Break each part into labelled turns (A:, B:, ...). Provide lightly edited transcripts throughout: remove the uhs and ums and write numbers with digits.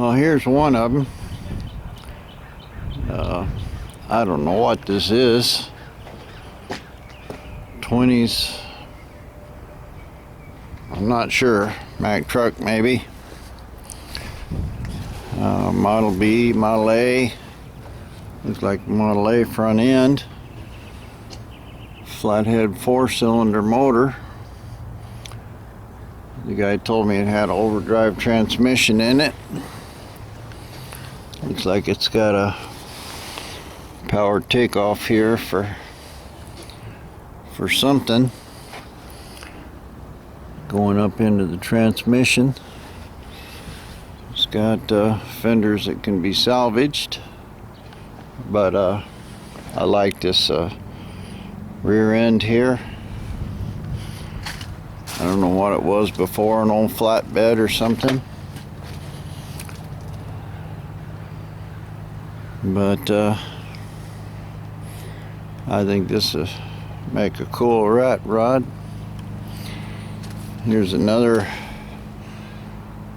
A: Well, here's one of them. I don't know what this is. 20's. I'm not sure. Mack truck maybe. Model B, Model A. Looks like Model A front end. Flathead 4-cylinder motor. The guy told me it had overdrive transmission in it. Looks like it's got a power takeoff here for something going up into the transmission. It's got fenders that can be salvaged, but I like this rear end here. I don't know what it was before, an old flatbed or something. But I think this will make a cool rat rod. Here's another.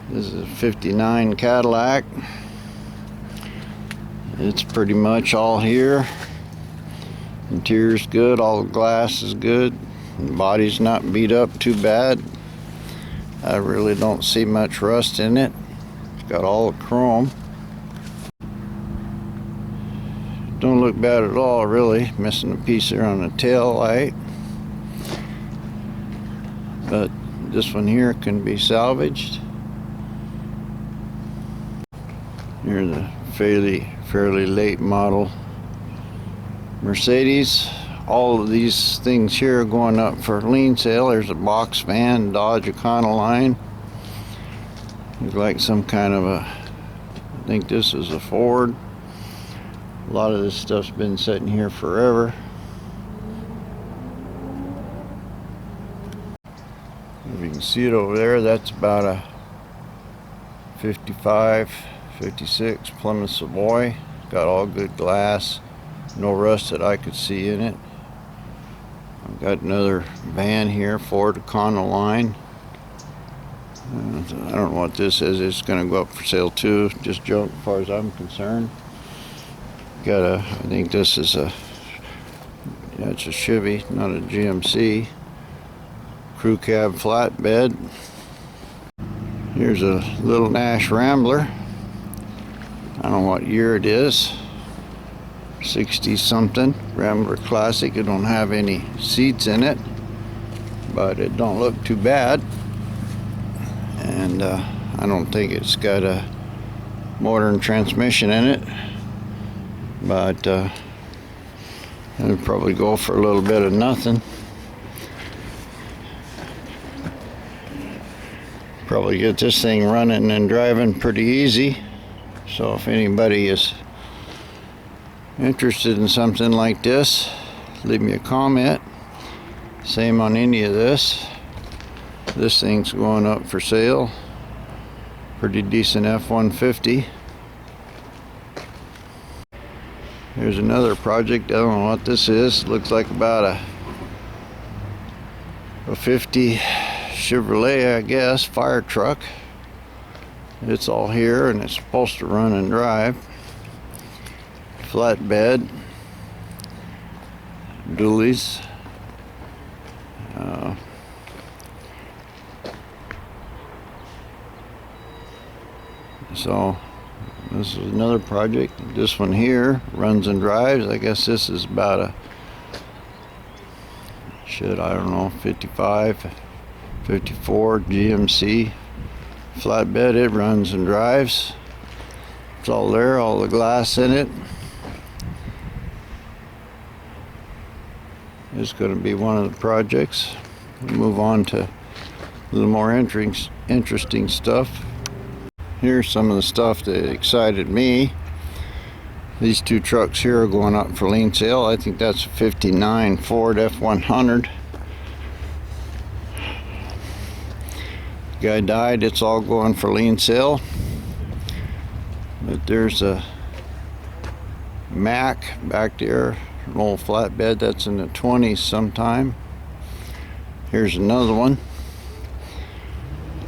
A: This is a 59 Cadillac. It's pretty much all here. Interior's good, all the glass is good. The body's not beat up too bad. I really don't see much rust in it. It's got all the chrome. Don't look bad at all, really. Missing a piece there on the tail light. But this one here can be salvaged. Here's a fairly late model Mercedes. All of these things here are going up for lien sale. There's a box van, Dodge Econoline. Looks like some kind of I think this is a Ford. A lot of this stuff's been sitting here forever. If you can see it over there, that's about a 55, 56 Plymouth Savoy. Got all good glass. No rust that I could see in it. I've got another van here, Ford Econoline. I don't know what this is. It's going to go up for sale too. Just junk as far as I'm concerned. I think this is it's a Chevy, not a GMC. Crew cab flatbed. Here's a little Nash Rambler. I don't know what year it is. 60 something. Rambler Classic. It don't have any seats in it, but it don't look too bad. And I don't think it's got a modern transmission in it. But it'll probably go for a little bit of nothing. Probably get this thing running and driving pretty easy. So if anybody is interested in something like this, leave me a comment. Same on any of this. This thing's going up for sale. Pretty decent F-150. Here's another project. I don't know what this is. Looks like about a 50 Chevrolet, I guess, fire truck. It's all here and it's supposed to run and drive. Flatbed. Dualies. So this is another project. This one here runs and drives. I guess this is about a I don't know, 55, 54 GMC flatbed. It runs and drives. It's all there, all the glass in it. It's going to be one of the projects. We'll move on to a little more interesting stuff. Here's some of the stuff that excited me. These two trucks here are going up for lien sale. I think that's a 59 Ford F100. Guy died. It's all going for lien sale. But there's a Mack back there, an old flatbed that's in the 20s sometime. Here's another one.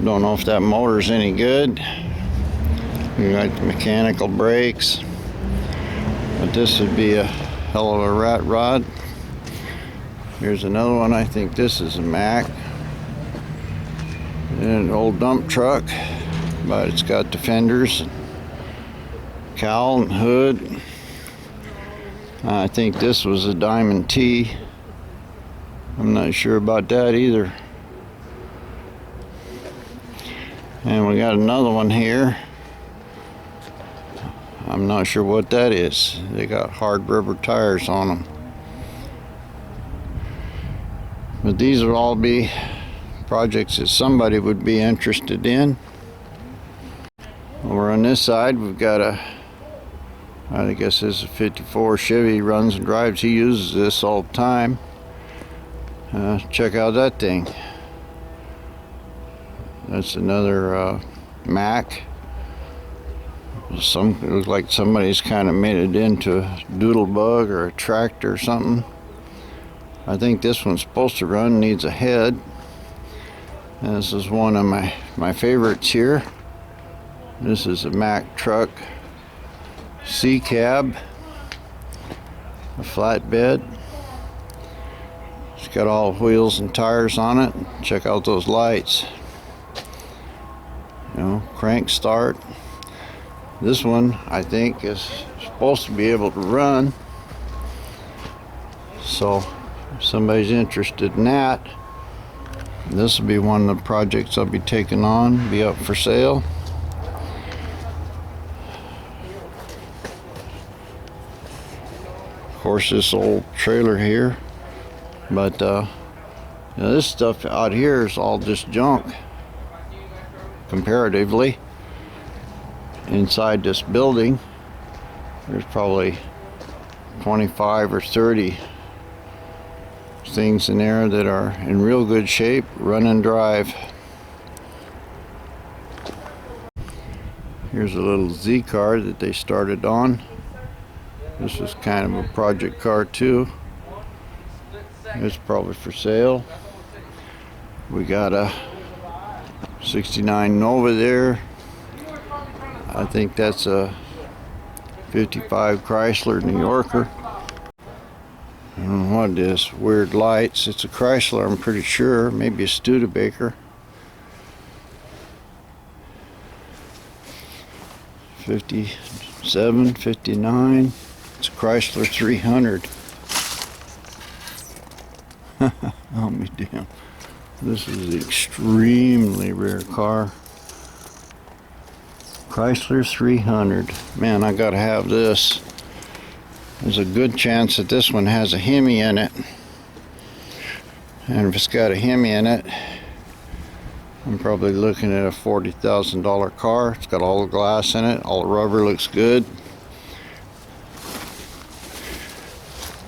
A: Don't know if that motor's any good. You got mechanical brakes. But this would be a hell of a rat rod. Here's another one. I think this is a Mack. An old dump truck, but it's got defenders, cowl and hood. I think this was a Diamond T. I'm not sure about that either. And we got another one here. I'm not sure what that is. They got hard rubber tires on them. But these would all be projects that somebody would be interested in. Over on this side, we've got I guess this is a 54 Chevy, runs and drives. He uses this all the time. Check out that thing. That's another Mack. It looks like somebody's kind of made it into a doodle bug or a tractor or something. I think this one's supposed to run, needs a head. And this is one of my favorites here. This is a Mack truck C cab, a flatbed. It's got all wheels and tires on it. Check out those lights. You know, crank start. This one, I think, is supposed to be able to run. So, if somebody's interested in that, this will be one of the projects I'll be taking on, be up for sale. Of course, this old trailer here, but you know, this stuff out here is all just junk, comparatively. Inside this building, there's probably 25 or 30 things in there that are in real good shape, run and drive. Here's a little Z car that they started on. This is kind of a project car too. It's probably for sale. We got a 69 Nova there. I think that's a 55 Chrysler New Yorker. I don't know what it is. Weird lights. It's a Chrysler, I'm pretty sure. Maybe a Studebaker. 57, 59. It's a Chrysler 300. Oh, me damn. This is an extremely rare car. Chrysler 300. Man, I gotta have this. There's a good chance that this one has a Hemi in it. And if it's got a Hemi in it, I'm probably looking at a $40,000 car. It's got all the glass in it. All the rubber looks good.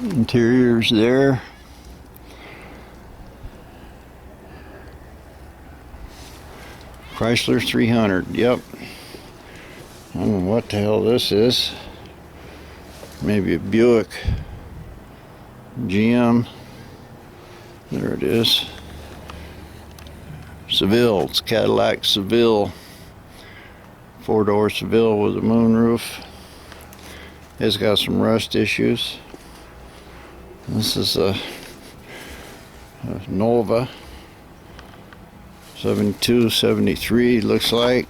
A: Interior's there. Chrysler 300. Yep. I don't know what the hell this is. Maybe a Buick GM. There it is. Seville. It's Cadillac Seville. 4-door Seville with a moonroof. It's got some rust issues. This is a Nova. 72, 73 looks like.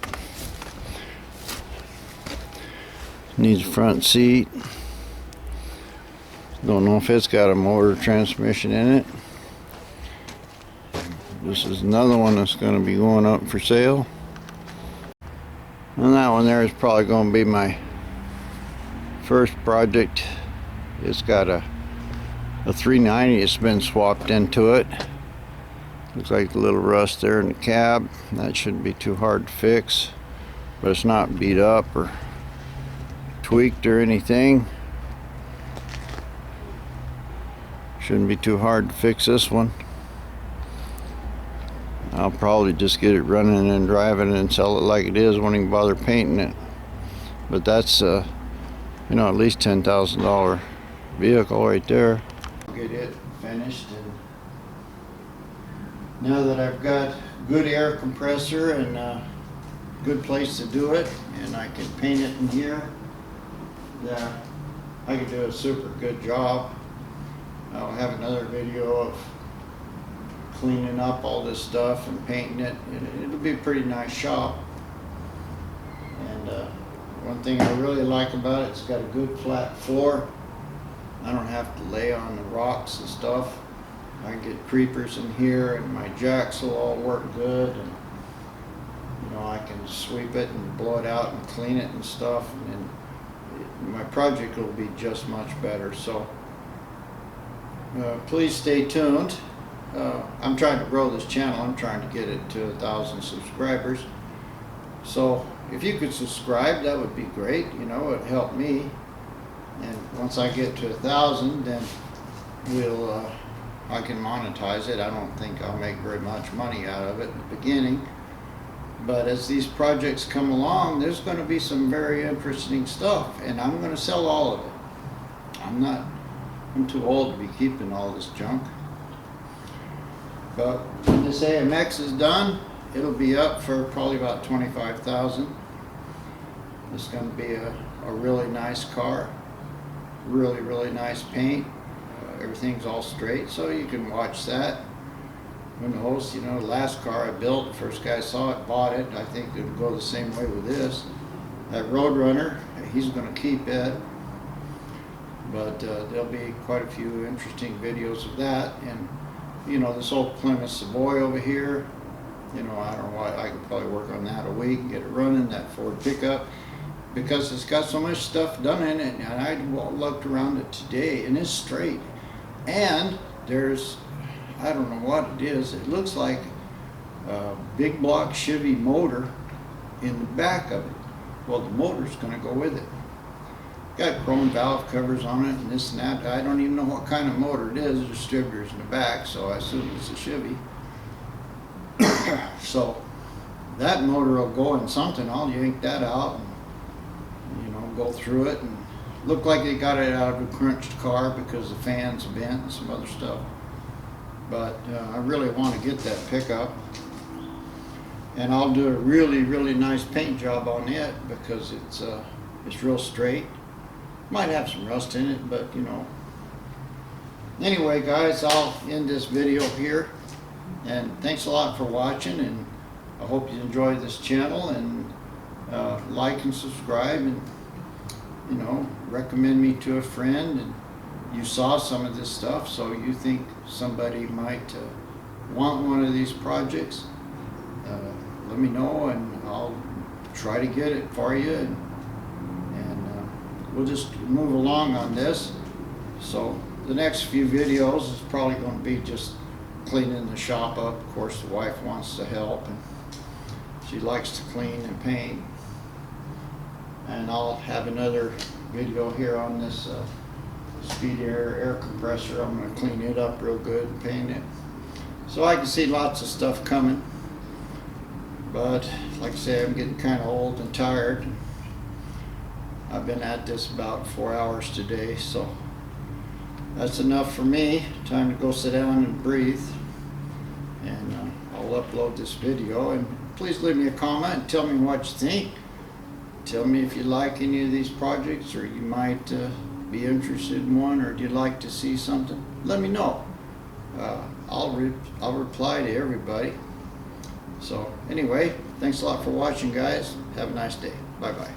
A: Needs a front seat. Don't know if it's got a motor transmission in it. This is another one that's going to be going up for sale. And that one there is probably going to be my first project. It's got a 390 that's been swapped into it. Looks like a little rust there in the cab. That shouldn't be too hard to fix, but it's not beat up or tweaked or anything. Shouldn't be too hard to fix this one. I'll probably just get it running and driving and sell it like it is. Won't even bother painting it. But that's you know, at least $10,000 vehicle right there. Get it finished, and now that I've got good air compressor and good place to do it, and I can paint it in here. Yeah, I can do a super good job. I'll have another video of cleaning up all this stuff and painting it. It'll be a pretty nice shop. And one thing I really like about it, it's got a good flat floor. I don't have to lay on the rocks and stuff. I can get creepers in here, and my jacks will all work good, and you know, I can sweep it and blow it out and clean it and stuff, and my project will be just much better. So please stay tuned. I'm trying to grow this channel. I'm trying to get it to 1,000 subscribers. So if you could subscribe, that would be great. You know, it'd help me. And once I get to 1,000, then I can monetize it. I don't think I'll make very much money out of it in the beginning. But as these projects come along, there's going to be some very interesting stuff, and I'm going to sell all of it. I'm too old to be keeping all this junk. But when this AMX is done, it'll be up for probably about $25,000. It's going to be a really nice car. Really, really nice paint. Everything's all straight, so you can watch that. Who knows, you know, the last car I built, the first guy saw it, bought it. I think it'll go the same way with this. That Roadrunner, he's going to keep it. But there'll be quite a few interesting videos of that. And, you know, this old Plymouth Savoy over here, you know, I don't know why, I could probably work on that a week and get it running, that Ford pickup, because it's got so much stuff done in it. And I looked around it today, and it's straight. And there's, I don't know what it is. It looks like a big block Chevy motor in the back of it. Well, the motor's going to go with it. Got chrome valve covers on it and this and that. I don't even know what kind of motor it is. The distributor's in the back, so I assume it's a Chevy. So that motor will go in something. I'll yank that out and, you know, go through it. And looked like they got it out of a crunched car because the fans bent and some other stuff. But I really want to get that pickup, and I'll do a really, really nice paint job on it because it's real straight. Might have some rust in it, but you know. Anyway, guys, I'll end this video here, and thanks a lot for watching, and I hope you enjoyed this channel, and like and subscribe, and you know, recommend me to a friend. And you saw some of this stuff, so you think somebody might want one of these projects, let me know, and I'll try to get it for you, and we'll just move along on this. So the next few videos is probably going to be just cleaning the shop up. Of course, the wife wants to help, and she likes to clean and paint. And I'll have another video here on this speed air compressor. I'm going to clean it up real good and paint it. So I can see lots of stuff coming. But like I say, I'm getting kind of old and tired. I've been at this about 4 hours today, so that's enough for me. Time to go sit down and breathe. And I'll upload this video. And please leave me a comment and tell me what you think. Tell me if you like any of these projects, or you might be interested in one, or do you like to see something? Let me know. I'll reply to everybody. So anyway, thanks a lot for watching, guys. Have a nice day. Bye bye.